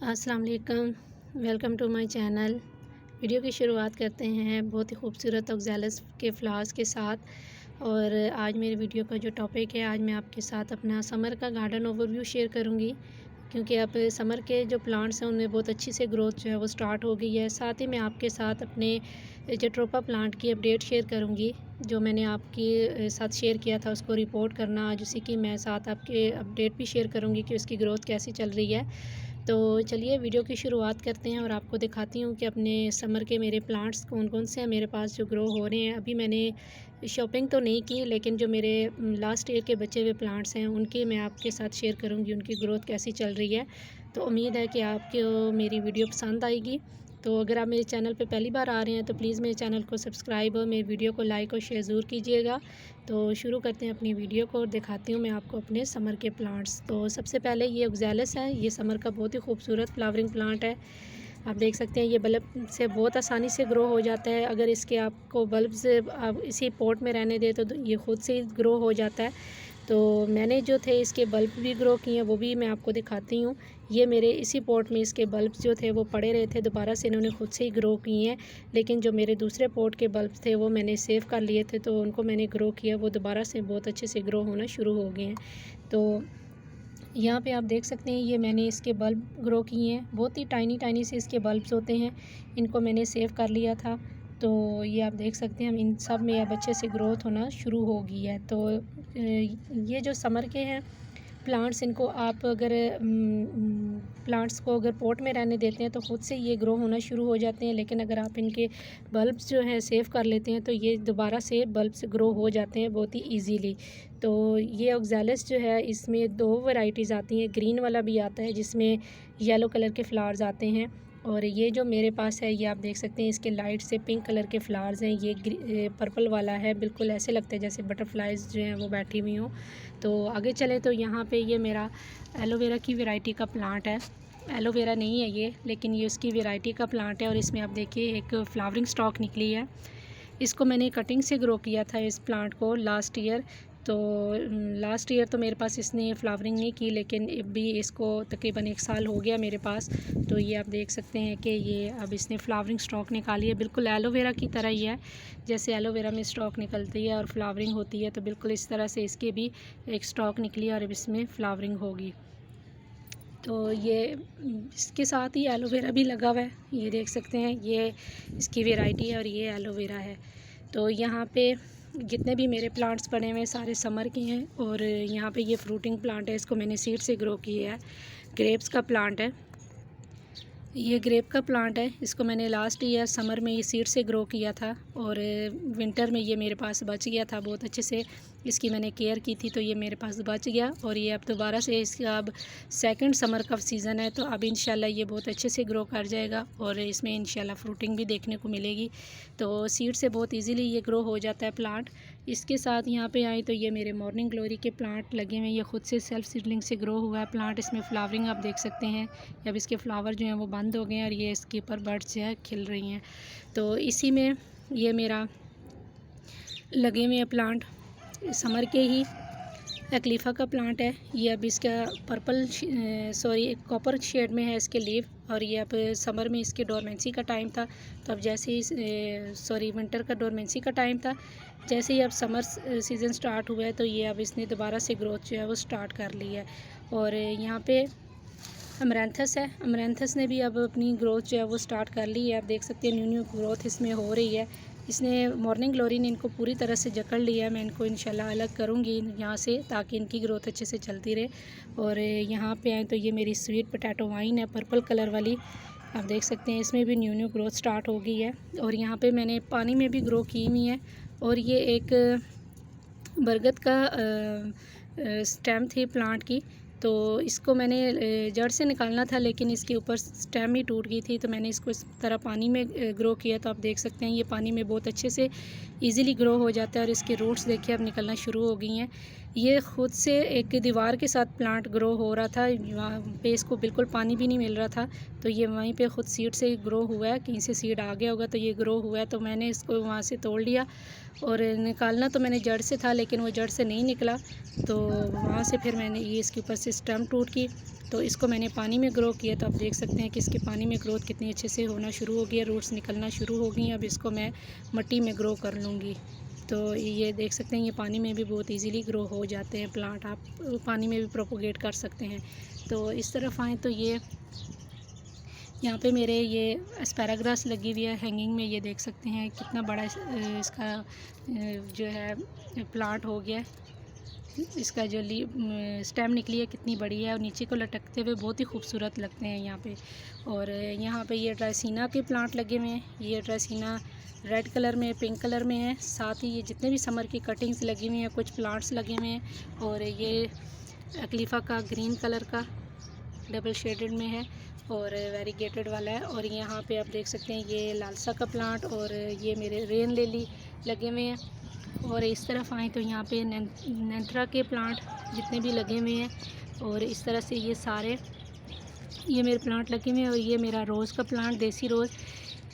अस्सलाम वालेकुम, welcome to my channel. Video की शुरुआत करते हैं बहुत ही खूबसूरत ऑक्ज़ैलस के फ्लावर्स के साथ। और आज मेरी वीडियो का जो टॉपिक है, आज मैं आपके साथ अपना समर का गार्डन ओवरव्यू शेयर करूंगी, क्योंकि अब समर के जो प्लांट्स हैं उनमें बहुत अच्छी से ग्रोथ जो है वो स्टार्ट हो गई है। साथ ही मैं आपके साथ अपने जेट्रोपा प्लांट की अपडेट शेयर करूंगी। जो मैंने आपके साथ शेयर किया था उसको रिपोर्ट करना, आज उसी की मैं साथ आपके अपडेट भी शेयर करूंगी कि उसकी ग्रोथ कैसी चल रही है। तो चलिए वीडियो की शुरुआत करते हैं और आपको दिखाती हूँ कि अपने समर के मेरे प्लांट्स कौन कौन से हैं मेरे पास जो ग्रो हो रहे हैं। अभी मैंने शॉपिंग तो नहीं की, लेकिन जो मेरे लास्ट ईयर के बचे हुए प्लांट्स हैं उनकी मैं आपके साथ शेयर करूँगी, उनकी ग्रोथ कैसी चल रही है। तो उम्मीद है कि आपको मेरी वीडियो पसंद आएगी। तो अगर आप मेरे चैनल पे पहली बार आ रहे हैं तो प्लीज़ मेरे चैनल को सब्सक्राइब और मेरी वीडियो को लाइक और शेयर ज़रूर कीजिएगा। तो शुरू करते हैं अपनी वीडियो को और दिखाती हूँ मैं आपको अपने समर के प्लांट्स। तो सबसे पहले ये ऑक्ज़ैलस है, ये समर का बहुत ही खूबसूरत फ्लावरिंग प्लांट है। आप देख सकते हैं ये बल्ब से बहुत आसानी से ग्रो हो जाता है। अगर इसके आपको बल्ब से आप इसी पॉट में रहने दें तो ये खुद से ही ग्रो हो जाता है। तो मैंने जो थे इसके बल्ब भी ग्रो किए हैं, वो भी मैं आपको दिखाती हूँ। ये मेरे इसी पॉट में इसके बल्ब जो थे वो पड़े रहे थे, दोबारा से इन्होंने खुद से ही ग्रो किए हैं। लेकिन जो मेरे दूसरे पॉट के बल्ब थे वो मैंने सेव कर लिए थे, तो उनको मैंने ग्रो किया, वो दोबारा से बहुत अच्छे से ग्रो होना शुरू हो गए हैं। तो यहाँ पे आप देख सकते हैं ये मैंने इसके बल्ब ग्रो किए हैं, बहुत ही टाइनी टाइनी से इसके बल्ब्स होते हैं। इनको मैंने सेव कर लिया था। तो ये आप देख सकते हैं इन सब में अब अच्छे से ग्रोथ होना शुरू हो गई है। तो ये जो समर के हैं प्लांट्स, इनको आप अगर प्लांट्स को अगर पॉट में रहने देते हैं तो ख़ुद से ये ग्रो होना शुरू हो जाते हैं। लेकिन अगर आप इनके बल्ब्स जो हैं सेव कर लेते हैं तो ये दोबारा से बल्ब्स ग्रो हो जाते हैं बहुत ही इजीली। तो ये ऑक्ज़ैलस जो है इसमें दो वैरायटीज़ आती हैं, ग्रीन वाला भी आता है जिसमें येलो कलर के फ्लावर्स आते हैं, और ये जो मेरे पास है ये आप देख सकते हैं इसके लाइट से पिंक कलर के फ्लावर्स हैं। ये पर्पल वाला है, बिल्कुल ऐसे लगता है जैसे बटरफ्लाइज जो हैं वो बैठी हुई हों। तो आगे चले तो यहाँ पे ये मेरा एलोवेरा की वैरायटी का प्लांट है। एलोवेरा नहीं है ये, लेकिन ये उसकी वैरायटी का प्लांट है और इसमें आप देखिए एक फ्लावरिंग स्टॉक निकली है। इसको मैंने कटिंग से ग्रो किया था इस प्लांट को लास्ट ईयर। तो लास्ट ईयर तो मेरे पास इसने फ्लावरिंग नहीं की, लेकिन अभी इसको तकरीबन 1 साल हो गया मेरे पास। तो ये आप देख सकते हैं कि ये अब इसने फ्लावरिंग स्टॉक निकाली है, बिल्कुल एलोवेरा की तरह ही है। जैसे एलोवेरा में स्टॉक निकलती है और फ्लावरिंग होती है, तो बिल्कुल इस तरह से इसके भी एक स्टॉक निकली और अब इसमें फ्लावरिंग होगी। तो ये इसके साथ ही एलोवेरा भी लगा हुआ है, ये देख सकते हैं ये इसकी वैरायटी है और ये एलोवेरा है। तो यहाँ पे जितने भी मेरे प्लांट्स पड़े हुए हैं सारे समर के हैं। और यहाँ पे ये फ्रूटिंग प्लांट है, इसको मैंने सीड से ग्रो किया है। ग्रेप्स का प्लांट है, ये ग्रेप का प्लांट है, इसको मैंने लास्ट ईयर समर में ये सीड से ग्रो किया था और विंटर में ये मेरे पास बच गया था। बहुत अच्छे से इसकी मैंने केयर की थी, तो ये मेरे पास बच गया। और ये अब दोबारा से इसका अब सेकंड समर का सीज़न है, तो अब इंशाल्लाह ये बहुत अच्छे से ग्रो कर जाएगा और इसमें इंशाल्लाह फ्रूटिंग भी देखने को मिलेगी। तो सीड से बहुत ईजीली ये ग्रो हो जाता है प्लांट। इसके साथ यहाँ पे आए तो ये मेरे मॉर्निंग ग्लोरी के प्लांट लगे हुए हैं, ये खुद से सेल्फ सीडलिंग से ग्रो हुआ है प्लांट। इसमें फ्लावरिंग आप देख सकते हैं, अब इसके फ्लावर जो हैं वो बंद हो गए हैं और ये इसके ऊपर बर्ड्स जो है खिल रही हैं। तो इसी में ये मेरा लगे हुए हैं प्लांट समर के ही। एक्लीफा का प्लांट है, ये अब इसका पर्पल कॉपर शेड में है इसके लीव, और ये अब समर में इसके डोरमेंसी का टाइम था। तो अब जैसे ही विंटर का डोरमेंसी का टाइम था, जैसे ही अब समर सीज़न स्टार्ट हुआ है तो ये अब इसने दोबारा से ग्रोथ जो है वो स्टार्ट कर ली है। और यहाँ पे अमरैंथस है, अमरैंथस ने भी अब अपनी ग्रोथ जो है वो स्टार्ट कर ली है। आप देख सकते हैं न्यू न्यू ग्रोथ इसमें हो रही है। इसने मॉर्निंग ग्लोरी ने इनको पूरी तरह से जकड़ लिया है। मैं इनको इंशाल्लाह अलग करूँगी यहाँ से, ताकि इनकी ग्रोथ अच्छे से चलती रहे। और यहाँ पे आए तो ये मेरी स्वीट पोटैटो वाइन है पर्पल कलर वाली, आप देख सकते हैं इसमें भी न्यू न्यू ग्रोथ स्टार्ट हो गई है। और यहाँ पे मैंने पानी में भी ग्रो की हुई है। और ये एक बरगद का स्टेम थी प्लांट की, तो इसको मैंने जड़ से निकालना था, लेकिन इसके ऊपर स्टेम ही टूट गई थी, तो मैंने इसको इस तरह पानी में ग्रो किया। तो आप देख सकते हैं ये पानी में बहुत अच्छे से इजीली ग्रो हो जाता है और इसके रूट्स देखिए अब निकलना शुरू हो गई हैं। ये ख़ुद से एक दीवार के साथ प्लांट ग्रो हो रहा था, वहाँ पे इसको बिल्कुल पानी भी नहीं मिल रहा था, तो ये वहीं पे ख़ुद सीड से ग्रो हुआ है। कहीं से सीड आ गया होगा तो ये ग्रो हुआ है, तो मैंने इसको वहाँ से तोड़ लिया और निकालना तो मैंने जड़ से था, लेकिन वो जड़ से नहीं निकला, तो वहाँ से फिर मैंने ये इसके ऊपर से स्टेम टूट की, तो इसको मैंने पानी में ग्रो किया। तो आप देख सकते हैं कि इसके पानी में ग्रोथ कितनी अच्छे से होना शुरू हो गई है, रूट्स निकलना शुरू हो गई हैं। अब इसको मैं मिट्टी में ग्रो कर लूँगी। तो ये देख सकते हैं ये पानी में भी बहुत इजीली ग्रो हो जाते हैं प्लांट, आप पानी में भी प्रोपोगेट कर सकते हैं। तो इस तरफ आएँ तो ये यहाँ पे मेरे ये एस्पैराग्रास लगी हुई है हैंगिंग में, ये देख सकते हैं कितना बड़ा इसका जो है प्लांट हो गया है। इसका जो स्टेम निकली है कितनी बड़ी है और नीचे को लटकते हुए बहुत ही खूबसूरत लगते हैं यहाँ पे। और यहाँ पे ये ड्राइसिना के प्लांट लगे हुए हैं। ये ड्राइसिना रेड कलर में, पिंक कलर में है। साथ ही ये जितने भी समर की कटिंग्स लगी हुई हैं, कुछ प्लांट्स लगे हुए हैं। और ये अकलीफ़ा का ग्रीन कलर का डबल शेडेड में है और वेरीगेटेड वाला है। और यहाँ पे आप देख सकते हैं ये लालसा का प्लांट और ये मेरे रेन लिली लगे हुए हैं। और इस तरफ आएँ तो यहाँ पे नेंथरा के प्लांट जितने भी लगे हुए हैं और इस तरह से ये सारे ये मेरे प्लांट लगे हुए हैं। और ये मेरा रोज़ का प्लांट, देसी रोज़,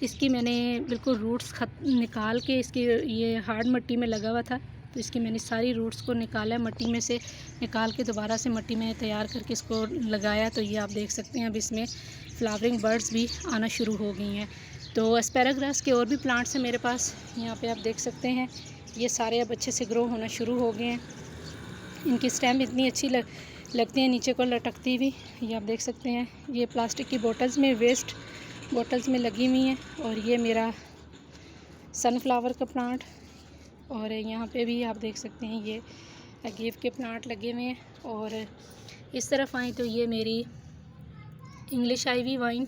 इसकी मैंने बिल्कुल रूट्स निकाल के, इसकी ये हार्ड मिट्टी में लगा हुआ था, तो इसकी मैंने सारी रूट्स को निकाला, मिट्टी में से निकाल के दोबारा से मिट्टी में तैयार करके इसको लगाया। तो ये आप देख सकते हैं अब इसमें फ्लावरिंग बर्ड्स भी आना शुरू हो गई हैं। तो एस्पैराग्रास के और भी प्लांट्स हैं मेरे पास, यहाँ पे आप देख सकते हैं ये सारे अब अच्छे से ग्रो होना शुरू हो गए हैं। इनकी स्टेम इतनी अच्छी लगती है नीचे को लटकती हुई, ये आप देख सकते हैं। ये प्लास्टिक की बोटल्स में, वेस्ट बोटल्स में लगी हुई हैं। और ये मेरा सनफ्लावर का प्लांट, और यहाँ पे भी आप देख सकते हैं ये अगेव के प्लांट लगे हुए हैं। और इस तरफ आएँ तो ये मेरी इंग्लिश आईवी वाइन,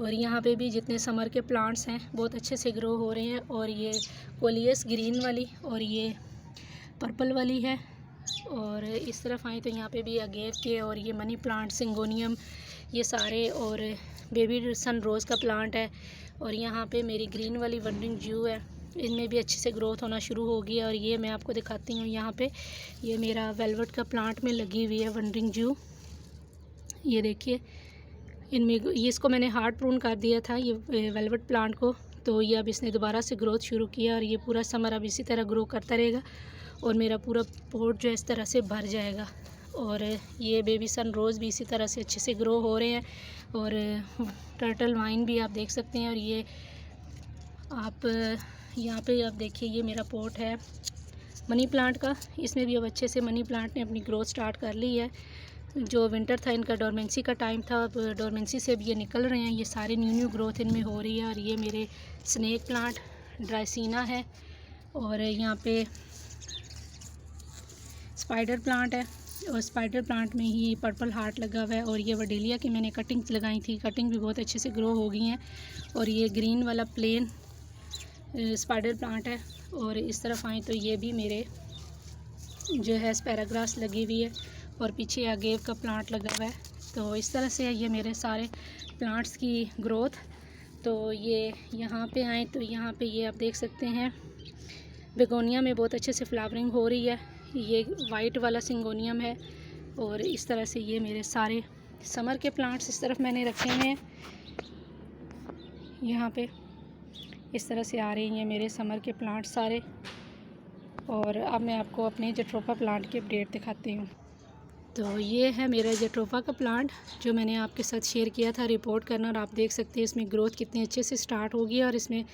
और यहाँ पे भी जितने समर के प्लांट्स हैं बहुत अच्छे से ग्रो हो रहे हैं। और ये कोलियस ग्रीन वाली और ये पर्पल वाली है। और इस तरफ आएँ तो यहाँ पे भी अगेव के और ये मनी प्लांट, सिंगोनियम, ये सारे, और बेबी सन रोज़ का प्लांट है। और यहाँ पे मेरी ग्रीन वाली वंडरिंग जू है, इनमें भी अच्छे से ग्रोथ होना शुरू हो गया। और ये मैं आपको दिखाती हूँ, यहाँ पे ये मेरा वेलवेट का प्लांट में लगी हुई है वंडरिंग जू, ये देखिए। इनमें ये इसको मैंने हार्ड प्रून कर दिया था ये वेलवेट प्लांट को, तो ये अब इसने दोबारा से ग्रोथ शुरू किया। और ये पूरा समर अब इसी तरह ग्रो करता रहेगा और मेरा पूरा पॉट जो है इस तरह से भर जाएगा। और ये बेबी सन रोज़ भी इसी तरह से अच्छे से ग्रो हो रहे हैं। और टर्टल वाइन भी आप देख सकते हैं। और ये आप यहाँ पे आप देखिए ये मेरा पॉट है मनी प्लांट का, इसमें भी अब अच्छे से मनी प्लांट ने अपनी ग्रोथ स्टार्ट कर ली है। जो विंटर था इनका डोरमेंसी का टाइम था, अब डोरमेंसी से अब ये निकल रहे हैं, ये सारी न्यू ग्रोथ इनमें हो रही है। और ये मेरे स्नेक प्लांट ड्राइसिना है। और यहाँ पे स्पाइडर प्लांट है, और स्पाइडर प्लांट में ही पर्पल हार्ट लगा हुआ है। और ये वडेलिया की मैंने कटिंग्स लगाई थी, कटिंग भी बहुत अच्छे से ग्रो हो गई हैं। और ये ग्रीन वाला प्लेन स्पाइडर प्लांट है। और इस तरफ आएँ तो ये भी मेरे जो है एस्पैराग्रास लगी हुई है और पीछे अगेव का प्लांट लगा हुआ है। तो इस तरह से है ये मेरे सारे प्लांट्स की ग्रोथ। तो ये यहाँ पे आएँ तो यहाँ पे ये आप देख सकते हैं बेगोनिया में बहुत अच्छे से फ्लावरिंग हो रही है। ये वाइट वाला सिंगोनियम है। और इस तरह से ये मेरे सारे समर के प्लांट्स इस तरफ मैंने रखे हुए हैं, यहाँ पे इस तरह से आ रहे हैं ये मेरे समर के प्लांट्स सारे। और अब मैं आपको अपने जट्रोफा प्लांट की अपडेट दिखाती हूँ। तो ये है मेरा जट्रोफा का प्लांट जो मैंने आपके साथ शेयर किया था रिपोर्ट करना, और आप देख सकते हैं इसमें ग्रोथ कितनी अच्छे से स्टार्ट हो गई है और इसमें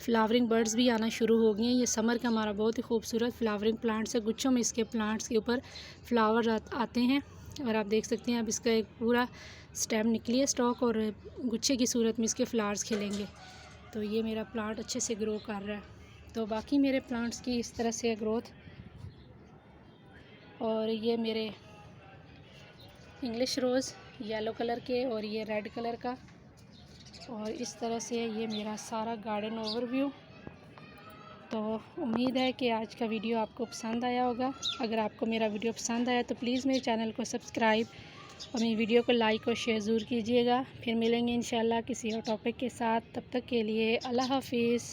फ्लावरिंग बर्ड्स भी आना शुरू हो गए हैं। ये समर का हमारा बहुत ही खूबसूरत फ्लावरिंग प्लांट्स है, गुच्छों में इसके प्लांट्स के ऊपर फ्लावर आते हैं। और आप देख सकते हैं अब इसका एक पूरा स्टेम निकली है स्टॉक, और गुच्छे की सूरत में इसके फ्लावर्स खिलेंगे। तो ये मेरा प्लांट अच्छे से ग्रो कर रहा है। तो बाकी मेरे प्लांट्स की इस तरह से ग्रोथ। और ये मेरे इंग्लिश रोज़ येलो कलर के और ये रेड कलर का, और इस तरह से ये मेरा सारा गार्डन ओवरव्यू। तो उम्मीद है कि आज का वीडियो आपको पसंद आया होगा। अगर आपको मेरा वीडियो पसंद आया तो प्लीज़ मेरे चैनल को सब्सक्राइब और मेरी वीडियो को लाइक और शेयर ज़रूर कीजिएगा। फिर मिलेंगे इंशाल्लाह किसी और टॉपिक के साथ, तब तक के लिए अल्लाह हाफिज़।